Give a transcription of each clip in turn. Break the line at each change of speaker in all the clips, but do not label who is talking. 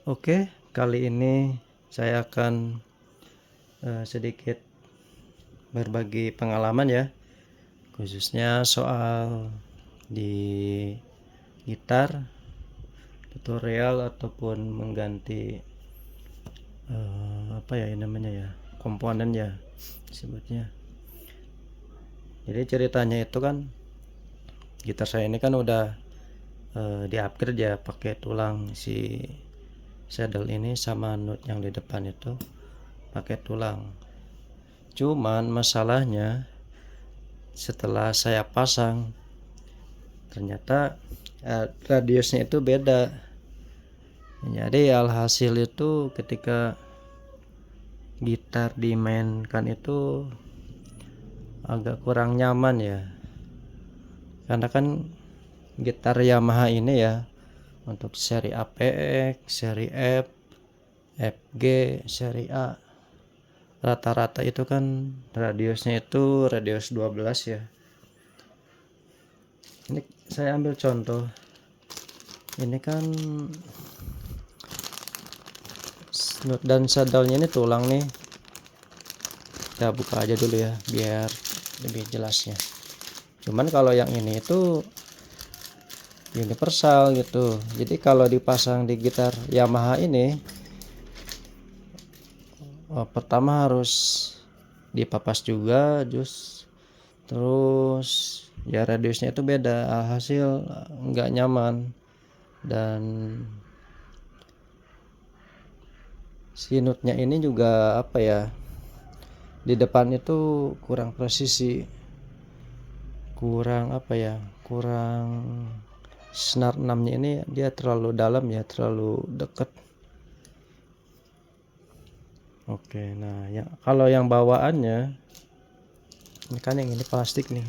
Oke, kali ini saya akan sedikit berbagi pengalaman ya, khususnya soal di gitar, tutorial ataupun mengganti apa ya namanya ya, komponen ya sebutnya. Jadi ceritanya itu kan gitar saya ini kan udah di-upgrade ya pakai tulang si saddle ini sama note yang di depan itu pakai tulang. Cuman masalahnya setelah saya pasang ternyata radiusnya itu beda. Jadi alhasil itu ketika gitar dimainkan itu agak kurang nyaman ya. Karena kan gitar Yamaha ini ya untuk seri APX, seri F, FG, seri A rata-rata itu kan radiusnya itu radius 12 ya. Ini saya ambil contoh. Ini kan note dan saddle-nya ini tulang nih. Kita buka aja dulu ya biar lebih jelasnya. Cuman kalau yang ini itu universal gitu. Jadi kalau dipasang di gitar Yamaha ini pertama harus dipapas juga terus ya radiusnya itu beda, hasil nggak nyaman. Dan si nutnya ini juga apa ya, di depan itu kurang presisi, kurang apa ya, kurang senar 6 nya ini dia terlalu dalam ya, terlalu dekat. Oke, nah ya kalau yang bawaannya ini kan yang ini plastik nih,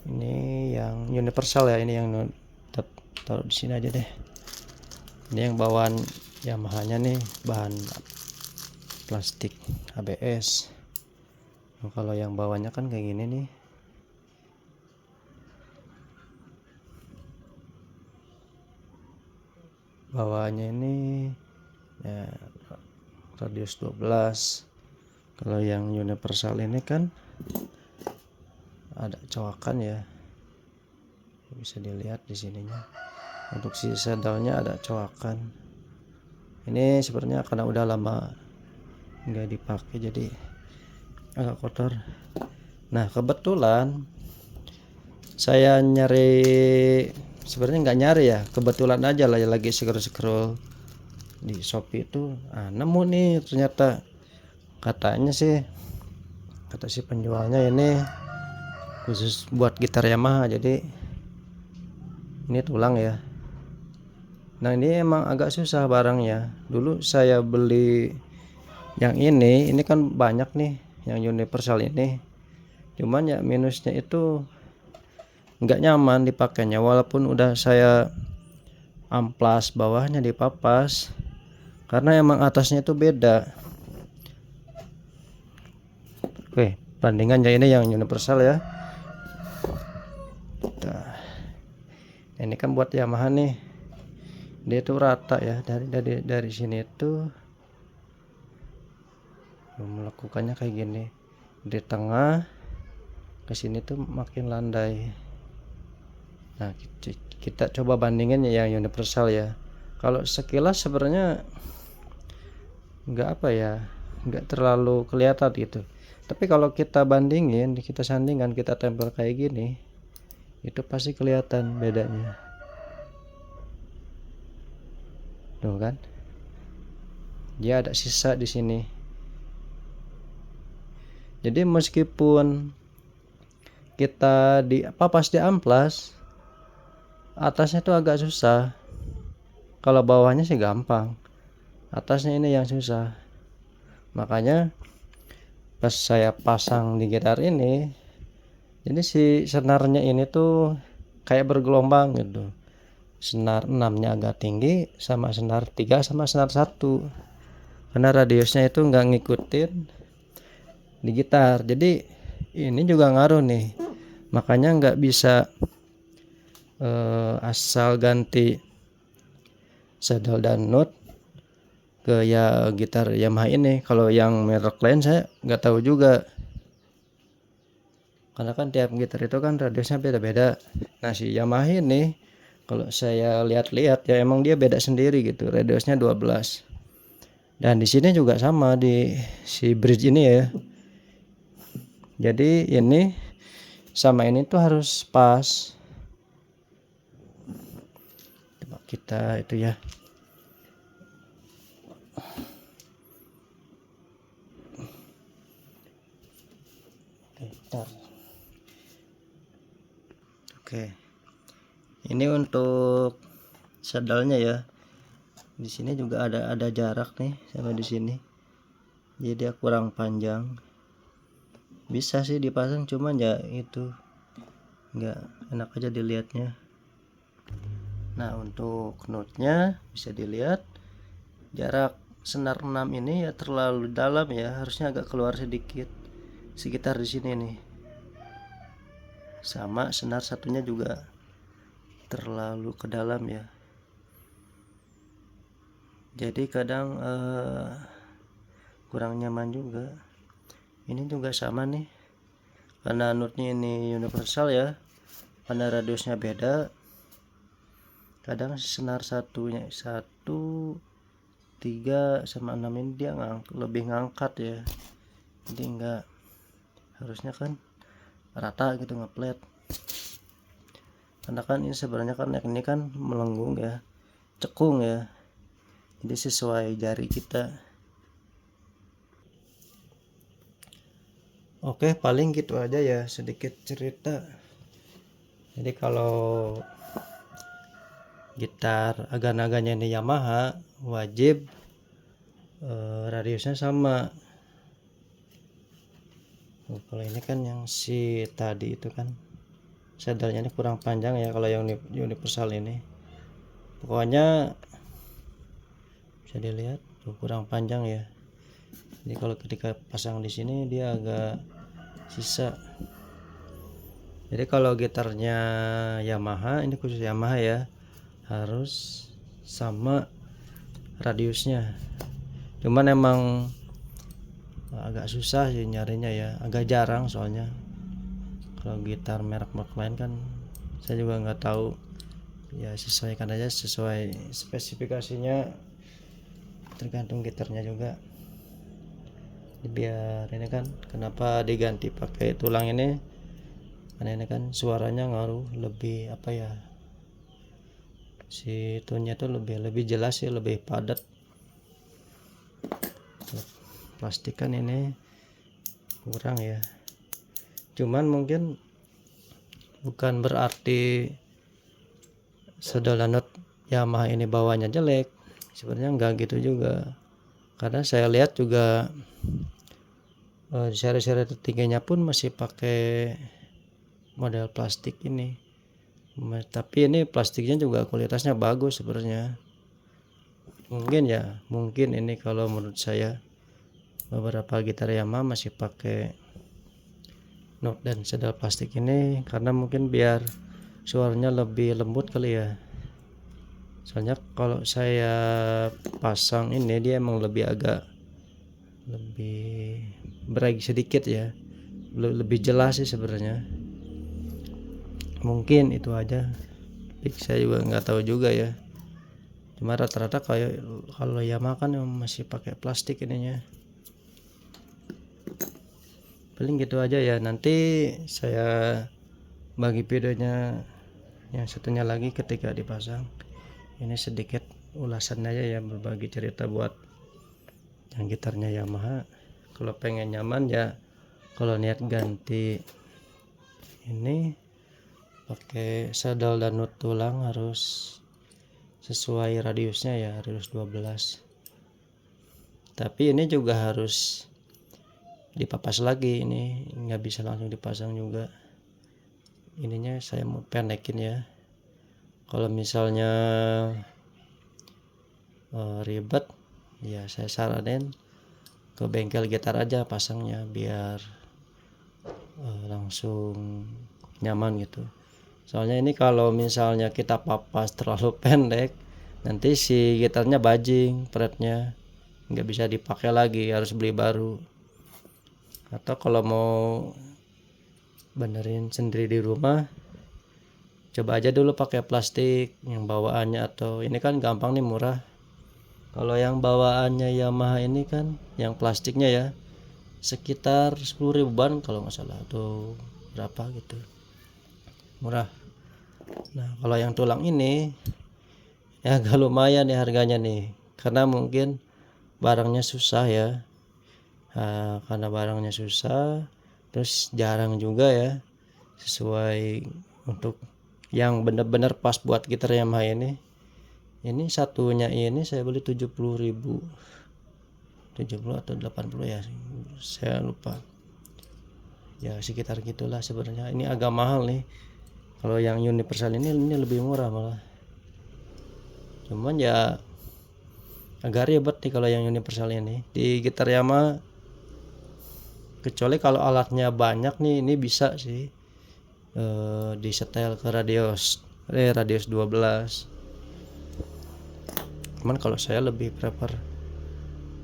ini yang universal ya, ini yang taruh di sini aja deh. Ini yang bawaan Yamaha-nya nih bahan plastik ABS. Nah, kalau yang bawahnya kan kayak gini nih. Bawahnya ini ya radius 12. Kalau yang universal ini kan ada coakan ya, bisa dilihat di sininya. Untuk si saddle-nya ada coakan. Ini sebenarnya karena udah lama nggak dipakai jadi agak kotor. Nah kebetulan saya nyari, sebenarnya nggak nyari ya, kebetulan aja lah ya, lagi scroll di Shopee itu nemu nih, ternyata katanya sih, kata si penjualnya ini khusus buat gitar Yamaha, jadi ini tulang ya. Nah ini emang agak susah barangnya. Dulu saya beli yang ini kan banyak nih yang universal ini, cuman ya minusnya itu nggak nyaman dipakainya, walaupun udah saya amplas bawahnya dipapas, karena emang atasnya itu beda. Oke, bandingannya ini yang universal ya. Nah, ini kan buat Yamaha nih, dia itu rata ya, dari sini itu melakukannya kayak gini, di tengah ke sini tuh makin landai. Nah kita coba bandingin ya yang universal ya. Kalau sekilas sebenarnya nggak apa ya, nggak terlalu kelihatan gitu, tapi kalau kita bandingin, kita sandingkan, kita tempel kayak gini, itu pasti kelihatan bedanya tuh kan, dia ada sisa di sini. Jadi meskipun kita papas di amplas, atasnya tuh agak susah. Kalau bawahnya sih gampang, atasnya ini yang susah. Makanya pas saya pasang di gitar ini, jadi si senarnya ini tuh kayak bergelombang gitu. Senar 6 nya agak tinggi sama senar 3 sama senar 1, karena radiusnya itu nggak ngikutin di gitar. Jadi ini juga ngaruh nih, makanya nggak bisa asal ganti saddle dan note ke ya gitar Yamaha ini. Kalau yang merek lain saya nggak tahu juga, karena kan tiap gitar itu kan radiusnya beda-beda. Nah si Yamaha ini kalau saya lihat-lihat ya emang dia beda sendiri gitu, radiusnya 12. Dan di sini juga sama di si bridge ini ya. Jadi ini sama ini tuh harus pas. Coba kita itu ya. Oke. Ini untuk saddlenya ya. Di sini juga ada jarak nih sampai di sini. Jadi dia kurang panjang. Bisa sih dipasang, cuman ya itu nggak enak aja dilihatnya. Nah untuk notnya bisa dilihat jarak senar 6 ini ya terlalu dalam ya, harusnya agak keluar sedikit, sekitar di sini nih. Sama senar satunya juga terlalu ke dalam ya, jadi kadang kurang nyaman juga. Ini juga sama nih, karena notnya ini universal ya, karena radiusnya beda. Kadang senar satunya 1, 3 sama 6 ini dia lebih ngangkat ya, jadi enggak, harusnya kan rata gitu ngeplet. Karena kan ini sebenarnya kan neck ini kan melengkung ya, cekung ya, jadi sesuai jari kita. Oke, paling gitu aja ya, sedikit cerita. Jadi kalau gitar agak-agaknya ini Yamaha wajib radiusnya sama. Kalau ini kan yang si tadi itu kan saddlenya ini kurang panjang ya, kalau yang universal ini pokoknya bisa dilihat tuh kurang panjang ya. Jadi kalau ketika pasang di sini dia agak sisa. Jadi kalau gitarnya Yamaha, ini khusus Yamaha ya, harus sama radiusnya. Cuman emang agak susah sih nyarinya ya, agak jarang soalnya. Kalau gitar merek-merek lain kan saya juga nggak tahu ya, sesuaikan aja sesuai spesifikasinya, tergantung gitarnya juga. Biar ini kan kenapa diganti pakai tulang ini, karena ini kan suaranya ngaruh lebih apa ya, si tone-nya tuh lebih jelas sih, lebih padat. Plastik kan ini kurang ya, cuman mungkin bukan berarti saddle not Yamaha ini bawahnya jelek, sebenarnya enggak gitu juga. Karena saya lihat juga seri-seri tertingginya pun masih pakai model plastik ini, tapi ini plastiknya juga kualitasnya bagus sebenarnya. Mungkin ini kalau menurut saya beberapa gitar Yamaha masih pakai note dan saddle plastik ini karena mungkin biar suaranya lebih lembut kali ya. Soalnya kalau saya pasang ini dia emang lebih beragi sedikit ya, lebih jelas sih sebenarnya. Mungkin itu aja, saya juga nggak tahu juga ya. Cuma rata-rata kalau Yamaha kan masih pakai plastik ininya. Paling gitu aja ya, nanti saya bagi videonya yang satunya lagi ketika dipasang. Ini sedikit ulasan aja ya, berbagi cerita buat yang gitarnya Yamaha. Kalau pengen nyaman ya, kalau niat ganti ini pakai saddle dan nut tulang harus sesuai radiusnya ya, radius 12. Tapi ini juga harus dipapas lagi, ini nggak bisa langsung dipasang juga. Ininya saya mau pendekin ya. Kalau misalnya ribet ya, saya saranin ke bengkel gitar aja pasangnya biar langsung nyaman gitu. Soalnya ini kalau misalnya kita papas terlalu pendek, nanti si gitarnya bajing fretnya. nggak bisa dipakai lagi, harus beli baru. Atau kalau mau benerin sendiri di rumah, coba aja dulu pakai plastik yang bawaannya, atau ini kan gampang nih, murah. Kalau yang bawaannya Yamaha ini kan yang plastiknya ya sekitar 10 ribuan kalau nggak salah, atau berapa gitu, murah. Nah kalau yang tulang ini ya agak lumayan nih harganya nih, karena mungkin barangnya susah ya. Nah, karena barangnya susah, terus jarang juga ya sesuai untuk yang bener-bener pas buat gitar Yamaha ini. Ini satunya ini saya beli 70.000, 70 atau 80 ya, saya lupa ya, sekitar gitulah sebenarnya. Ini agak mahal nih. Kalau yang universal ini lebih murah malah, cuman ya agak ribet nih kalau yang universal ini di gitar Yamaha. Kecuali kalau alatnya banyak nih, ini bisa sih disetel ke radius 12. Cuman kalau saya lebih prefer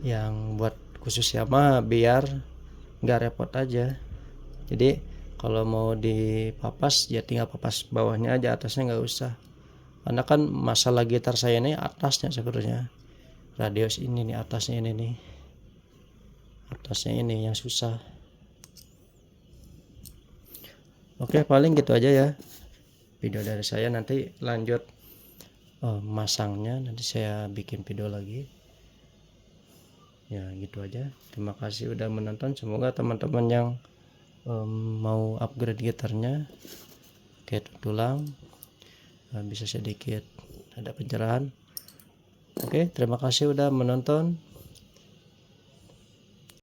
yang buat khusus Yamaha biar nggak repot aja. Jadi kalau mau dipapas ya tinggal papas bawahnya aja, atasnya nggak usah. Karena kan masalah gitar saya ini atasnya sebenarnya, radius ini nih, atasnya ini nih, atasnya ini yang susah. Oke, paling gitu aja ya video dari saya. Nanti lanjut masangnya, nanti saya bikin video lagi ya, gitu aja. Terima kasih udah menonton. Semoga teman-teman yang mau upgrade gitarnya ke tulang bisa sedikit ada pencerahan. Oke, terima kasih udah menonton.